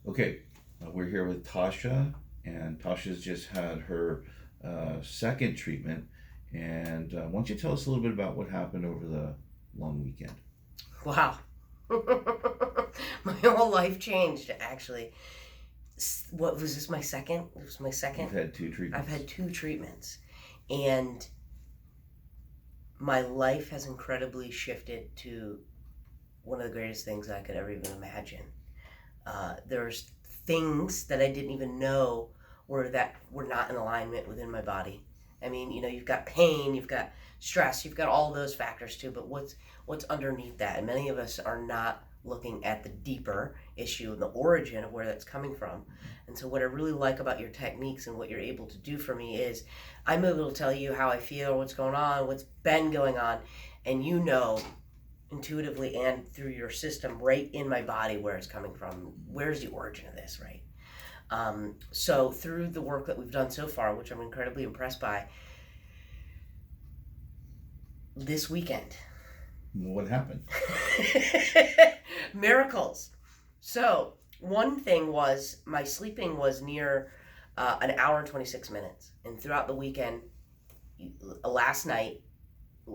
Okay, we're here with Tasha, and Tasha's just had her second treatment. And why don't you tell us a little bit about what happened over the long weekend? Wow. My whole life changed, actually. What was this, my second? It was my second. You've had two treatments. I've had 2 treatments. And my life has incredibly shifted to one of the greatest things I could ever even imagine. There's things that I didn't even know were not in alignment within my body. I mean, you've got pain, you've got stress, you've got all those factors too, but what's underneath that? And many of us are not looking at the deeper issue and the origin of where that's coming from. And so what I really like about your techniques and what you're able to do for me is I'm able to tell you how I feel, what's going on, what's been going on, and intuitively and through your system right in my body where it's coming from. Where's the origin of this, right? So through the work that we've done so far, which I'm incredibly impressed by, this weekend. What happened? Miracles. So one thing was my sleeping was near an hour and 26 minutes. And throughout the weekend, last night,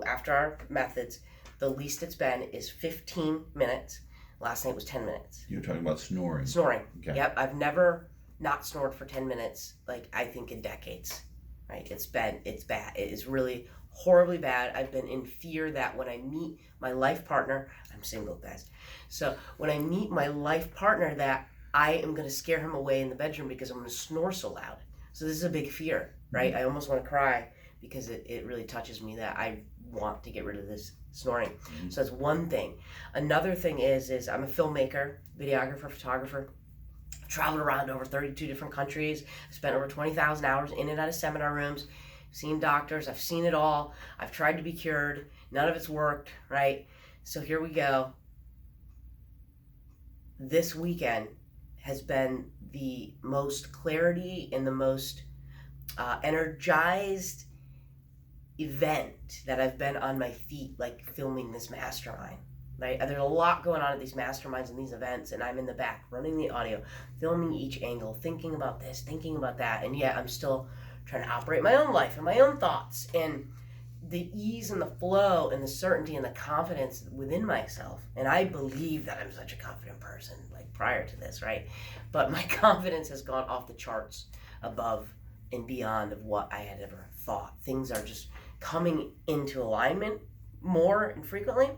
after our methods, the least it's been is 15 minutes. Last night was 10 minutes. You're talking about snoring. Snoring. Okay. Yep. I've never not snored for 10 minutes, like I think in decades. Right? It's bad. It is really horribly bad. I've been in fear that when I meet my life partner, I'm single, guys. So when I meet my life partner, that I am going to scare him away in the bedroom because I'm going to snore so loud. So this is a big fear, right? I almost want to cry because it really touches me that I want to get rid of this snoring. So that's one thing. Another thing is I'm a filmmaker, videographer, photographer. I've traveled around over 32 different countries. Spent over 20,000 hours in and out of seminar rooms, seen doctors. I've seen it all. I've tried to be cured. None of it's worked, right? So here we go. This weekend has been the most clarity and the most energized event that I've been on my feet, like filming this mastermind. Right? There's a lot going on at these masterminds and these events, and I'm in the back running the audio, filming each angle, thinking about this, thinking about that, and yet I'm still trying to operate my own life and my own thoughts, and the ease and the flow and the certainty and the confidence within myself. And I believe that I'm such a confident person, like prior to this, right? But my confidence has gone off the charts above and beyond of what I had ever thought. Things are just coming into alignment more and frequently,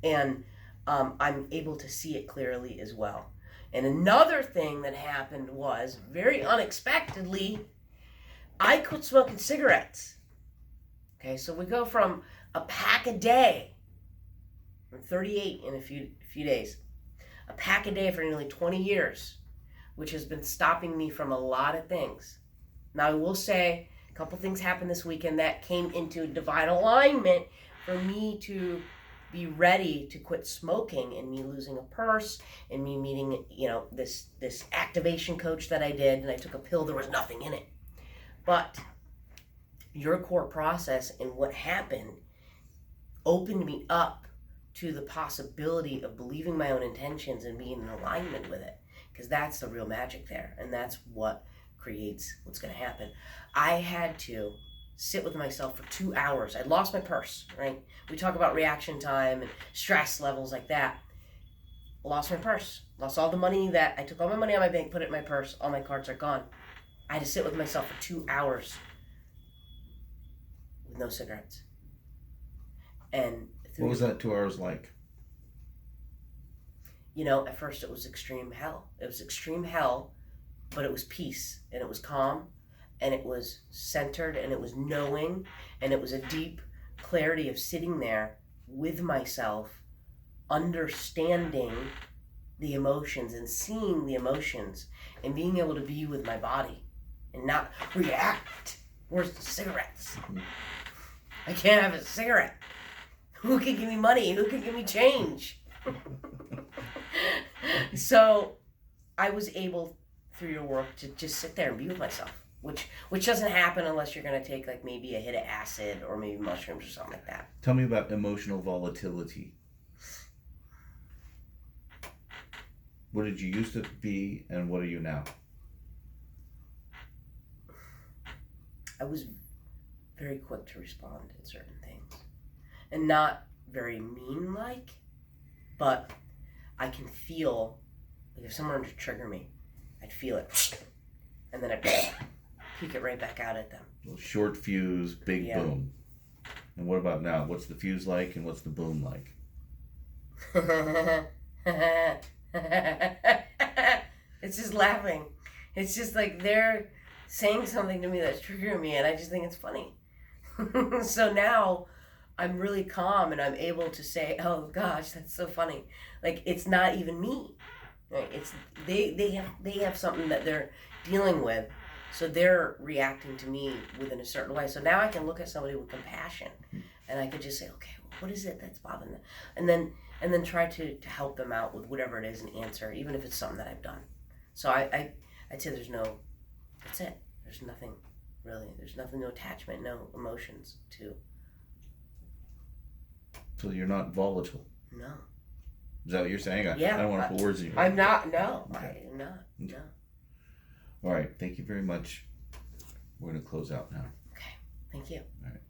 and I'm able to see it clearly as well. And another thing that happened was, very unexpectedly, I quit smoking cigarettes. Okay, so we go from a pack a day, from 38 in a few days, a pack a day for nearly 20 years, which has been stopping me from a lot of things. Now, I will say a couple things happened this weekend that came into divine alignment for me to be ready to quit smoking, and me losing a purse, and me meeting, this activation coach that I did, and I took a pill, there was nothing in it. But your core process and what happened opened me up to the possibility of believing my own intentions and being in alignment with it, because that's the real magic there, and that's what creates what's going to happen. I had to sit with myself for 2 hours. I lost my purse, right? We talk about reaction time and stress levels like that. Lost my purse. Lost all the money I took all my money out of my bank, put it in my purse. All my cards are gone. I had to sit with myself for 2 hours with no cigarettes. And what was that 2 hours like? At first it was extreme hell. It was extreme hell, but it was peace, and it was calm, and it was centered, and it was knowing, and it was a deep clarity of sitting there with myself, understanding the emotions and seeing the emotions and being able to be with my body and not react. Where's the cigarettes? I can't have a cigarette. Who can give me money? Who can give me change? So I was able, through your work, to just sit there and be with myself, which doesn't happen unless you're going to take like maybe a hit of acid or maybe mushrooms or something like that. Tell me about emotional volatility. What did you used to be, and what are you now? I was very quick to respond in certain things. And not very mean-like, but I can feel, like if someone were to trigger me, I'd feel it, and then I'd peek it right back out at them. Short fuse, big boom. And what about now? What's the fuse like, and what's the boom like? It's just laughing. It's just like they're saying something to me that's triggering me, and I just think it's funny. So now I'm really calm, and I'm able to say, "Oh gosh, that's so funny." Like it's not even me. Right? It's they have something that they're dealing with, so they're reacting to me within a certain way. So now I can look at somebody with compassion, and I could just say, "Okay, well, what is it that's bothering them?" And then try to help them out with whatever it is and answer, even if it's something that I've done. So I'd say that's it. There's nothing really. There's nothing, no attachment, no emotions to. So you're not volatile? No. Is that what you're saying? I don't want to put words in your mouth. mouth. I'm not, no. Okay. I am not, no. All right, thank you very much. We're going to close out now. Okay, thank you. All right.